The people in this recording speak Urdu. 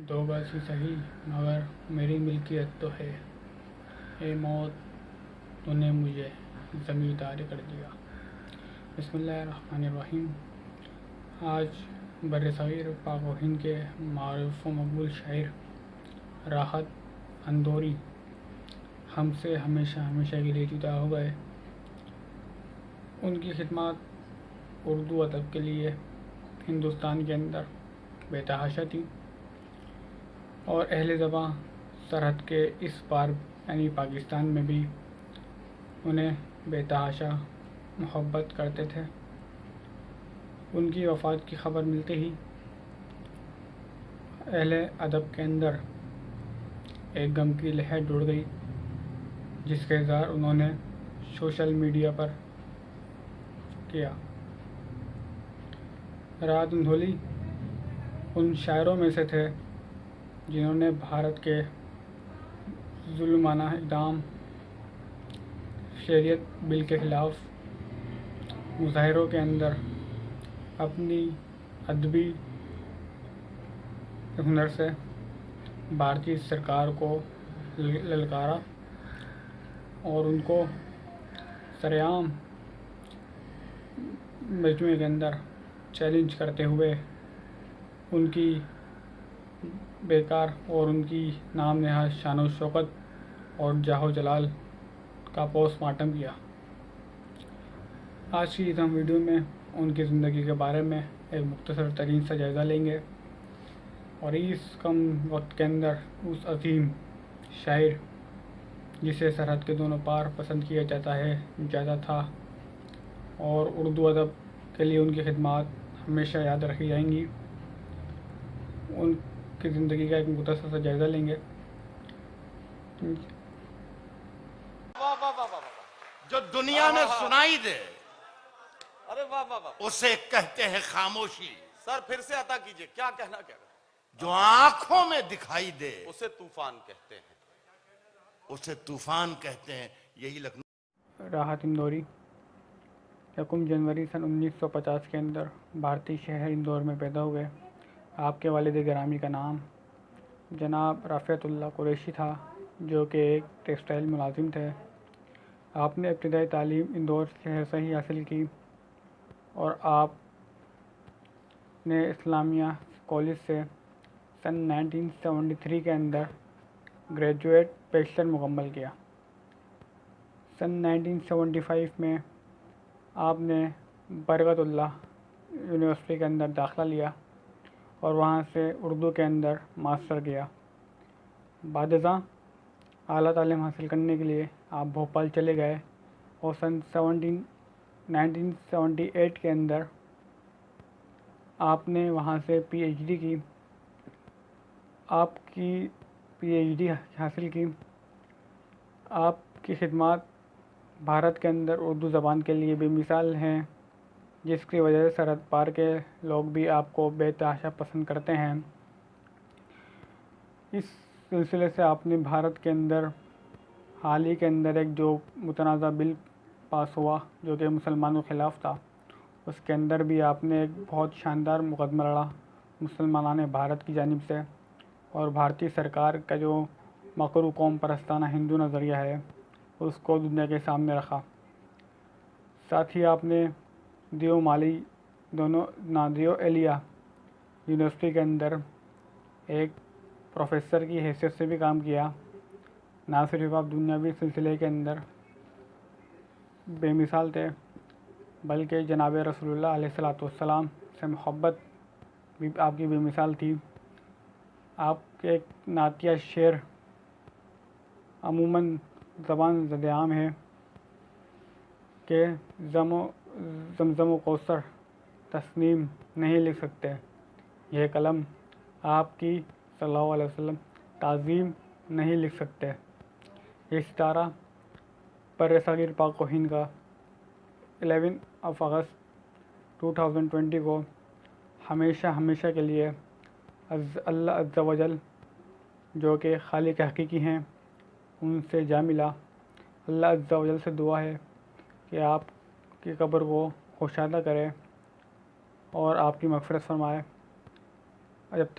دو گز ہی سہی مگر میری ملکیت تو ہے، اے موت تو نے مجھے زمیندار کر دیا۔ بسم اللہ الرحمن الرحیم۔ آج برصغیر پاک و ہند کے معروف و مقبول شاعر راحت اندوری ہم سے ہمیشہ ہمیشہ کے لیے جدا ہو گئے۔ ان کی خدمات اردو ادب کے لیے ہندوستان کے اندر بے تحاشا تھی، اور اہل زباں سرحد کے اس پار یعنی پاکستان میں بھی انہیں بے تحاشا محبت کرتے تھے۔ ان کی وفات کی خبر ملتے ہی اہل ادب کے اندر ایک غم کی لہر جڑ گئی، جس کا اظہار انہوں نے سوشل میڈیا پر کیا۔ راحت اندوری ان شاعروں میں سے تھے جنہوں نے بھارت کے ظالمانہ اقدام، شریعت بل کے خلاف مظاہروں کے اندر اپنی ادبی ہنر سے بھارتی سرکار کو للکارا اور ان کو سرعام مجمع کے اندر چیلنج کرتے ہوئے ان کی بیکار اور ان کی نام نہاد شان و شوکت اور جاہ و جلال کا پوسٹ مارٹم کیا۔ آج کی اس ہم ویڈیو میں ان کی زندگی کے بارے میں ایک مختصر ترین سا جائزہ لیں گے، اور اس کم وقت کے اندر اس عظیم شاعر جسے سرحد کے دونوں پار پسند کیا جاتا تھا اور اردو ادب کے لیے ان کی خدمات ہمیشہ یاد رکھی جائیں گی، ان کی زندگی کا ایک مختصر سا جائزہ لیں گے۔ جو دنیا میں سنائی دے ارے واہ واہ واہ اسے کہتے ہیں خاموشی، سر پھر سے عطا کیجئے، کیا کہنا کہہ رہے ہیں؟ جو آنکھوں میں دکھائی دے اسے طوفان کہتے ہیں، اسے طوفان کہتے ہیں۔ یہی لکھنؤ راحت اندوری 1 جنوری سن 1950 کے اندر بھارتی شہر اندور میں پیدا ہوئے۔ آپ کے والد گرامی کا نام جناب رافعت اللہ قریشی تھا، جو کہ ایک ٹیکسٹائل ملازم تھے۔ آپ نے ابتدائی تعلیم اندور شہر سے ہی حاصل کی، اور آپ نے اسلامیہ کالج سے سن 1973 کے اندر گریجویٹ بیچلر مکمل کیا۔ سن 1975 میں آپ نے برکت اللہ یونیورسٹی کے اندر داخلہ لیا اور وہاں سے اردو کے اندر ماسٹر کیا۔ بعد ازاں اعلیٰ تعلیم حاصل کرنے کے لیے آپ بھوپال چلے گئے، اور سن 1978 کے اندر آپ نے وہاں سے پی ایچ ڈی کی۔ آپ کی پی ایچ ڈی حاصل کی۔ آپ کی خدمات بھارت کے اندر اردو زبان کے لیے بے مثال ہیں، جس کی وجہ سے سرحد پار کے لوگ بھی آپ کو بے تحاشا پسند کرتے ہیں۔ اس سلسلے سے آپ نے بھارت کے اندر حال ہی کے اندر ایک جو متنازع بل پاس ہوا جو کہ مسلمانوں کے خلاف تھا، اس کے اندر بھی آپ نے ایک بہت شاندار مقدمہ لڑا مسلمانان بھارت کی جانب سے، اور بھارتی سرکار کا جو مکرو قوم پرستانہ ہندو نظریہ ہے اس کو دنیا کے سامنے رکھا۔ ساتھ ہی آپ نے دیو ایلیا یونیورسٹی کے اندر ایک پروفیسر کی حیثیت سے بھی کام کیا۔ نہ صرف آپ دنیاوی سلسلے کے اندر بے مثال تھے، بلکہ جناب رسول اللہ علیہ السلام سے محبت بھی آپ کی بے مثال تھی۔ آپ کے ایک نعتیہ شعر عموماً زبان زد عام ہے کہ زمزم و کوثر تسنیم نہیں لکھ سکتے، یہ قلم آپ کی صلی اللہ علیہ وسلم تعظیم نہیں لکھ سکتے۔ یہ ستارہ برصغیر پاک و ہند کا 11 اگست 2020 کو ہمیشہ ہمیشہ کے لیے اللہ عز و جل جو کہ خالق حقیقی ہیں ان سے جا ملا۔ اللہ عز و جل سے دعا ہے کہ آپ کی قبر کو کشادہ کرے اور آپ کی مغفرت فرمائے۔ جب